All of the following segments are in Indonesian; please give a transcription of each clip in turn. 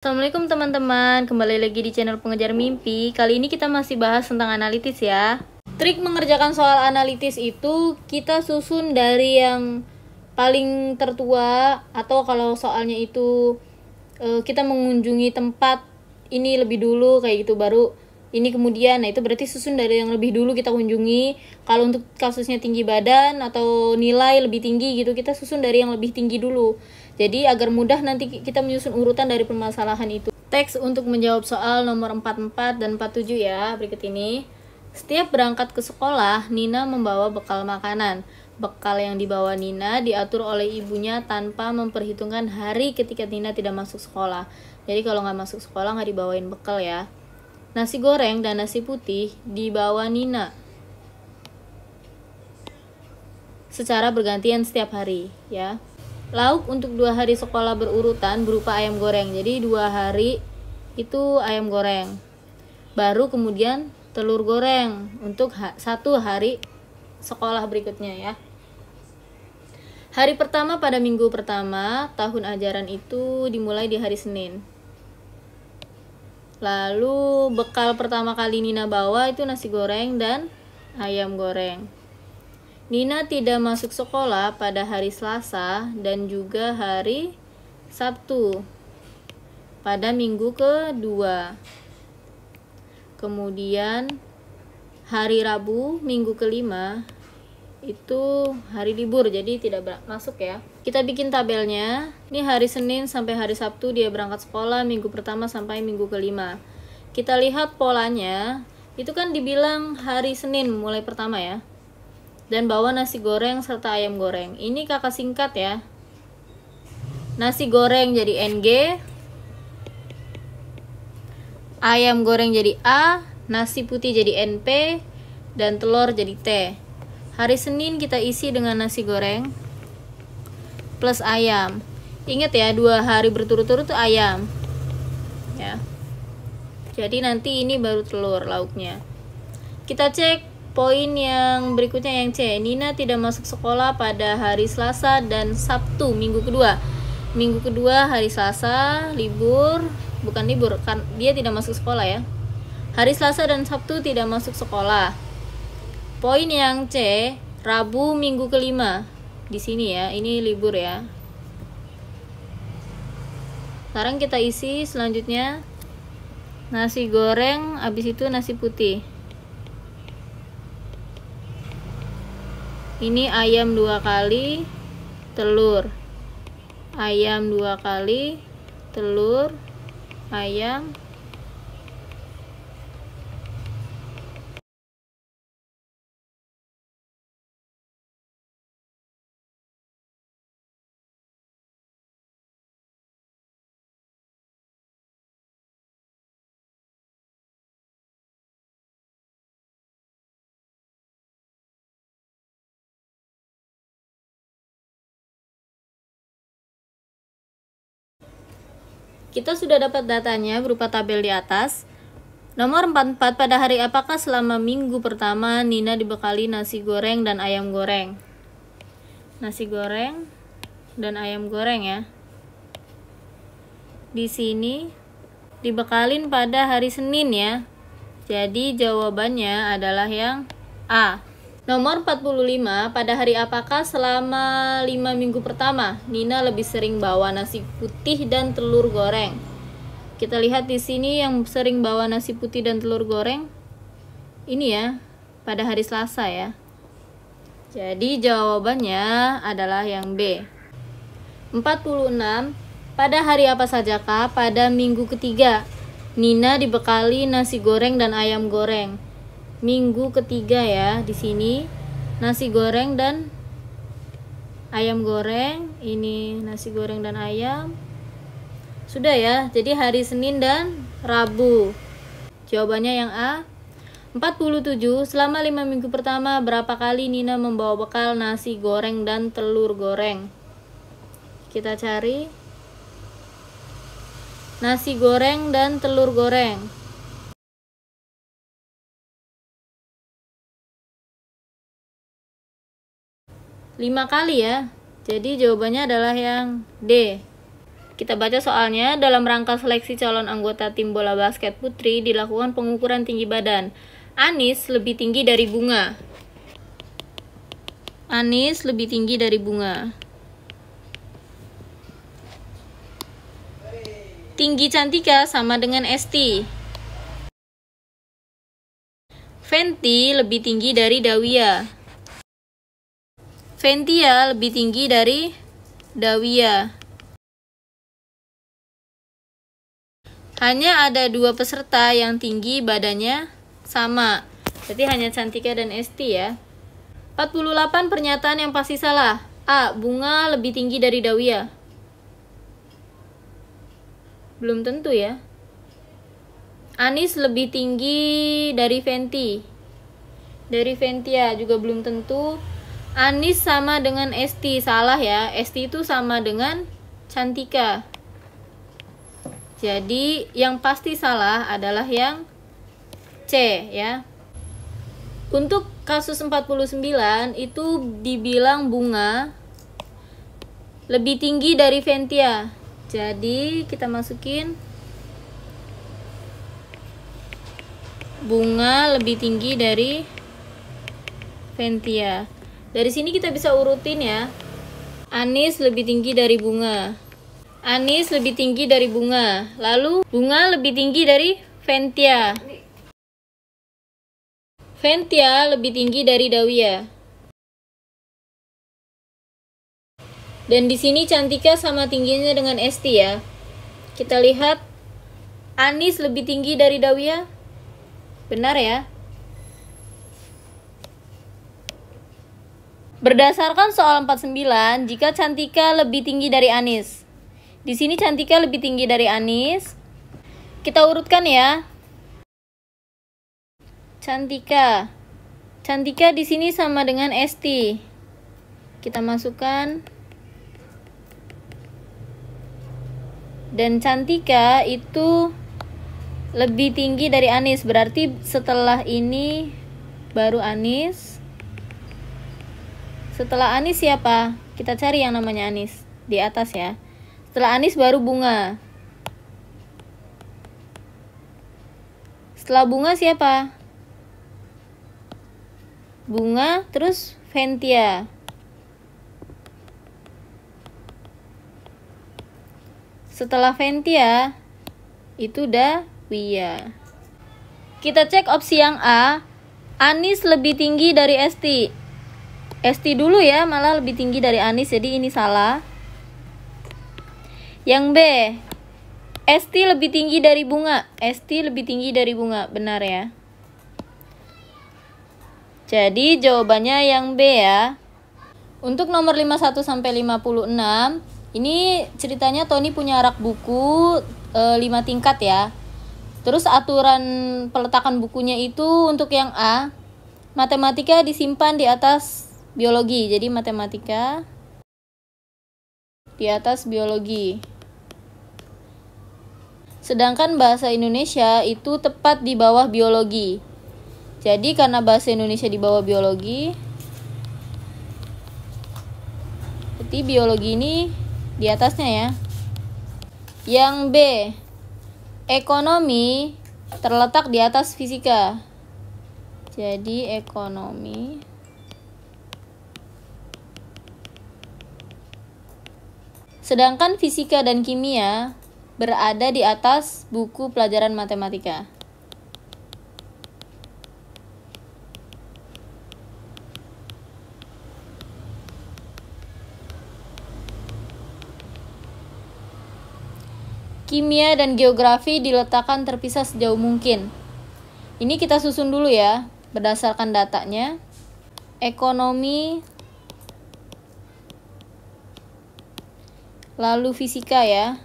Assalamualaikum teman-teman, kembali lagi di channel Pengejar Mimpi. Kali ini kita masih bahas tentang analitis ya. Trik mengerjakan soal analitis itu kita susun dari yang paling tertua, atau kalau soalnya itu kita mengunjungi tempat ini lebih dulu kayak gitu, baru ini kemudian. Nah itu berarti susun dari yang lebih dulu kita kunjungi. Kalau untuk kasusnya tinggi badan atau nilai lebih tinggi gitu, kita susun dari yang lebih tinggi dulu. Jadi agar mudah nanti kita menyusun urutan dari permasalahan itu. Teks untuk menjawab soal nomor 44 dan 47 ya, berikut ini. Setiap berangkat ke sekolah, Nina membawa bekal makanan. Bekal yang dibawa Nina diatur oleh ibunya tanpa memperhitungkan hari ketika Nina tidak masuk sekolah. Jadi kalau nggak masuk sekolah nggak dibawain bekal ya. Nasi goreng dan nasi putih dibawa Nina secara bergantian setiap hari ya. Lauk untuk 2 hari sekolah berurutan berupa ayam goreng. Jadi 2 hari itu ayam goreng. Baru kemudian telur goreng untuk 1 hari sekolah berikutnya ya. Hari pertama pada minggu pertama tahun ajaran itu dimulai di hari Senin. Lalu bekal pertama kali Nina bawa itu nasi goreng dan ayam goreng. Nina tidak masuk sekolah pada hari Selasa dan juga hari Sabtu pada minggu kedua. Kemudian hari Rabu minggu kelima itu hari libur, jadi tidak masuk ya. Kita bikin tabelnya. Ini hari Senin sampai hari Sabtu dia berangkat sekolah, minggu pertama sampai minggu kelima. Kita lihat polanya, itu kan dibilang hari Senin mulai pertama ya. Dan bawa nasi goreng serta ayam goreng. Ini kakak singkat ya. Nasi goreng jadi NG, ayam goreng jadi A, nasi putih jadi NP, dan telur jadi T. Hari Senin kita isi dengan nasi goreng plus ayam. Ingat ya, 2 hari berturut-turut itu ayam ya. Jadi nanti ini baru telur lauknya. Kita cek poin yang berikutnya yang C. Nina tidak masuk sekolah pada hari Selasa dan Sabtu minggu kedua. Minggu kedua hari Selasa libur, bukan libur kan dia tidak masuk sekolah ya. Hari Selasa dan Sabtu tidak masuk sekolah. Poin yang C, Rabu minggu kelima. Di sini ya, ini libur ya. Sekarang kita isi selanjutnya nasi goreng, habis itu nasi putih. Ini ayam 2 kali, telur. Ayam 2 kali, telur, ayam. Kita sudah dapat datanya berupa tabel di atas. Nomor 44, pada hari apakah selama minggu pertama Nina dibekali nasi goreng dan ayam goreng? Nasi goreng dan ayam goreng ya. Di sini dibekalin pada hari Senin ya. Jadi jawabannya adalah yang A. Nomor 45, pada hari apakah selama 5 minggu pertama Nina lebih sering bawa nasi putih dan telur goreng? Kita lihat di sini yang sering bawa nasi putih dan telur goreng ini ya, pada hari Selasa ya. Jadi jawabannya adalah yang B. 46, pada hari apa sajakah pada minggu ketiga Nina dibekali nasi goreng dan ayam goreng? Minggu ketiga ya, di sini nasi goreng dan ayam goreng. Ini nasi goreng dan ayam. Sudah ya, jadi hari Senin dan Rabu. Jawabannya yang A. 47, selama 5 minggu pertama berapa kali Nina membawa bekal nasi goreng dan telur goreng? Kita cari nasi goreng dan telur goreng. 5 kali ya. Jadi jawabannya adalah yang D. Kita baca soalnya. Dalam rangka seleksi calon anggota tim bola basket putri dilakukan pengukuran tinggi badan. Anis lebih tinggi dari Bunga. Anis lebih tinggi dari Bunga. Tinggi Cantika sama dengan Esti. Fenty lebih tinggi dari Dawia. Ventia lebih tinggi dari Dawia. Hanya ada 2 peserta yang tinggi badannya sama. Berarti hanya Cantika dan Esti ya. 48 pernyataan yang pasti salah. A. Bunga lebih tinggi dari Dawia. Belum tentu ya. Anis lebih tinggi dari Fenty. Dari Ventia juga belum tentu. Anis sama dengan Esti, salah ya. Esti itu sama dengan Cantika. Jadi yang pasti salah adalah yang C ya. Untuk kasus 49 itu dibilang Bunga lebih tinggi dari Ventia. Jadi kita masukin Bunga lebih tinggi dari Ventia. Dari sini kita bisa urutin ya. Anis lebih tinggi dari Bunga. Anis lebih tinggi dari Bunga. Lalu Bunga lebih tinggi dari Ventia. Ventia lebih tinggi dari Dawia. Dan di sini Cantika sama tingginya dengan Esti ya. Kita lihat Anis lebih tinggi dari Dawia. Benar ya? Berdasarkan soal 49, jika Cantika lebih tinggi dari Anis. Di sini Cantika lebih tinggi dari Anis. Kita urutkan ya. Cantika. Cantika di sini sama dengan Esti. Kita masukkan. Dan Cantika itu lebih tinggi dari Anis. Berarti setelah ini baru Anis. Setelah Anis siapa? Kita cari yang namanya Anis di atas ya. Setelah Anis baru Bunga. Setelah Bunga siapa? Bunga terus Ventia. Setelah Ventia itu Dawia. Kita cek opsi yang A. Anis lebih tinggi dari Esti. Esti dulu ya, malah lebih tinggi dari Anis, jadi ini salah. Yang B, Esti lebih tinggi dari Bunga. Esti lebih tinggi dari Bunga, benar ya. Jadi jawabannya yang B ya. Untuk nomor 51 sampai 56, ini ceritanya Tony punya rak buku 5 tingkat ya. Terus aturan peletakan bukunya itu untuk yang A, matematika disimpan di atas biologi. Jadi matematika di atas biologi. Sedangkan bahasa Indonesia itu tepat di bawah biologi. Jadi karena bahasa Indonesia di bawah biologi, berarti biologi ini di atasnya ya. Yang B, ekonomi terletak di atas fisika. Jadi ekonomi sedangkan fisika dan kimia berada di atas buku pelajaran matematika. Kimia dan geografi diletakkan terpisah sejauh mungkin. Ini kita susun dulu ya, berdasarkan datanya. Ekonomi, lalu fisika ya.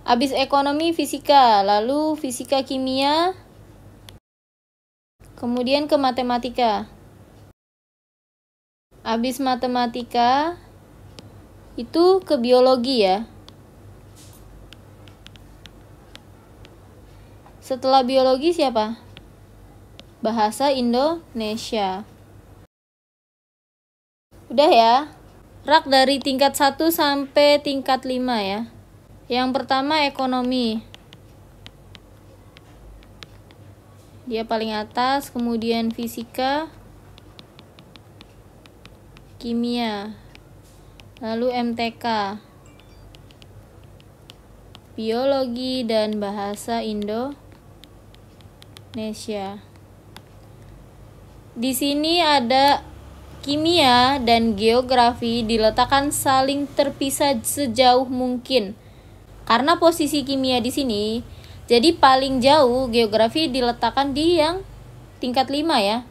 Habis ekonomi, fisika, lalu fisika, kimia, kemudian ke matematika. Habis matematika itu ke biologi ya. Setelah biologi siapa? Bahasa Indonesia. Udah ya. Rak dari tingkat 1 sampai tingkat 5 ya. Yang pertama ekonomi. Dia paling atas, kemudian fisika, kimia, lalu MTK, biologi dan bahasa Indonesia. Di sini ada kimia dan geografi diletakkan saling terpisah sejauh mungkin. Karena posisi kimia di sini, jadi paling jauh geografi diletakkan di yang tingkat 5 ya.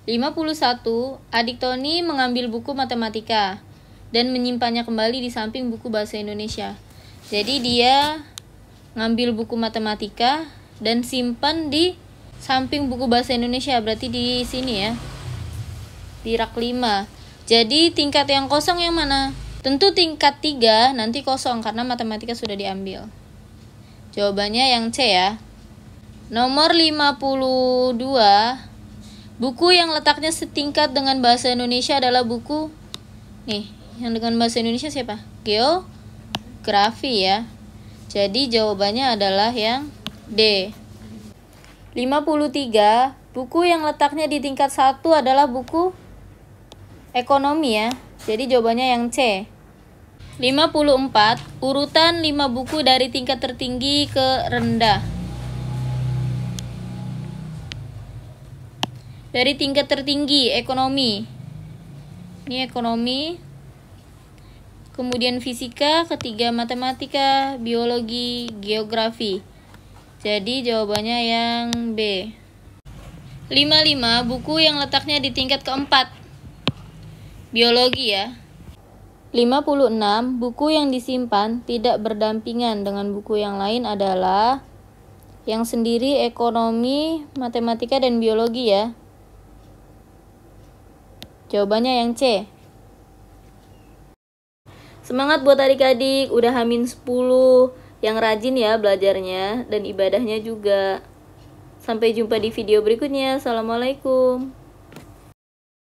51. Adik Tony mengambil buku matematika dan menyimpannya kembali di samping buku bahasa Indonesia. Jadi dia ngambil buku matematika dan simpan di samping buku bahasa Indonesia, berarti di sini ya. Di rak 5. Jadi tingkat yang kosong yang mana? Tentu tingkat 3 nanti kosong karena matematika sudah diambil. Jawabannya yang C ya. Nomor 52. Buku yang letaknya setingkat dengan bahasa Indonesia adalah buku yang dengan bahasa Indonesia siapa? Geografi ya. Jadi jawabannya adalah yang D. 53. Buku yang letaknya di tingkat 1 adalah buku ekonomi ya. Jadi jawabannya yang C. 54. Urutan 5 buku dari tingkat tertinggi ke rendah. Dari tingkat tertinggi, ekonomi. Ini ekonomi. Kemudian fisika, ketiga matematika, biologi, geografi. Jadi jawabannya yang B. 55. Buku yang letaknya di tingkat keempat. Biologi ya. 56. Buku yang disimpan tidak berdampingan dengan buku yang lain adalah yang sendiri ekonomi, matematika, dan biologi ya. Jawabannya yang C. Semangat buat adik-adik, udah H-10 yang rajin ya belajarnya dan ibadahnya juga. Sampai jumpa di video berikutnya. Assalamualaikum.